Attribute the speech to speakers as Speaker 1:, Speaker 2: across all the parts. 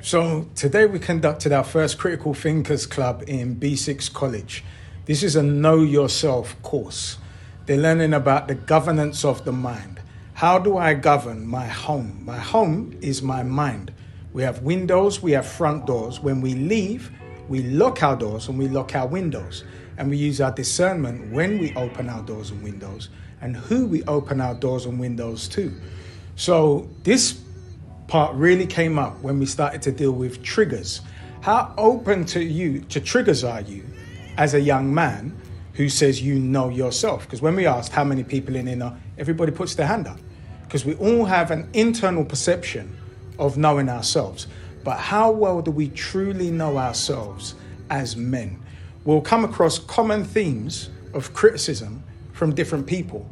Speaker 1: So today we conducted our first Critical Thinkers Club in B6 College. This is a Know Yourself course. They're learning about the governance of the mind. How do I govern my home? My home is my mind. We have windows, we have front doors. When we leave, we lock our doors and we lock our windows. And we use our discernment when we open our doors and windows and who we open our doors and windows to. So this part really came up when we started to deal with triggers. How open to triggers are you as a young man who says you know yourself? Because when we asked how many people in here, everybody puts their hand up. Because we all have an internal perception of knowing ourselves. But how well do we truly know ourselves as men? We'll come across common themes of criticism from different people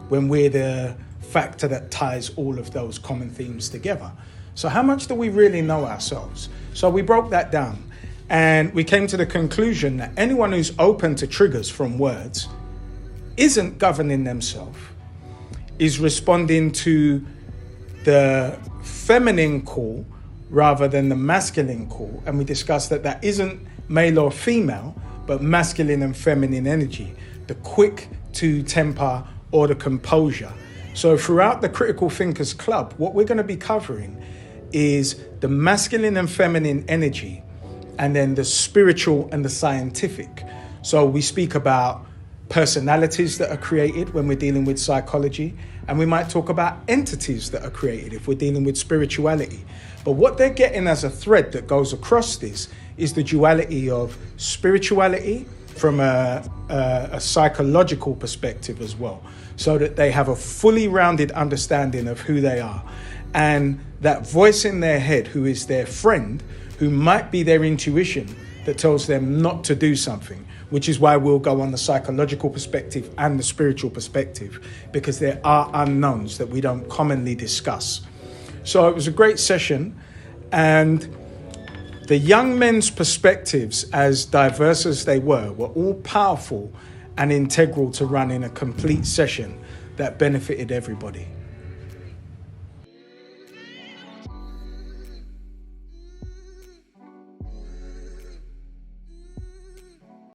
Speaker 1: when we're the factor that ties all of those common themes together. So how much do we really know ourselves? So we broke that down and we came to the conclusion that anyone who's open to triggers from words isn't governing themselves, is responding to the feminine call rather than the masculine call. And we discussed that that isn't male or female, but masculine and feminine energy, the quick to temper or the composure. So throughout the Critical Thinkers Club, what we're going to be covering is the masculine and feminine energy, and then the spiritual and the scientific. So we speak about personalities that are created when we're dealing with psychology, and we might talk about entities that are created if we're dealing with spirituality. But what they're getting as a thread that goes across this is the duality of spirituality from a psychological perspective as well, so that they have a fully rounded understanding of who they are. And that voice in their head who is their friend, who might be their intuition that tells them not to do something, which is why we'll go on the psychological perspective and the spiritual perspective, because there are unknowns that we don't commonly discuss. So it was a great session, and the young men's perspectives, as diverse as they were all powerful and integral to running a complete session that benefited everybody.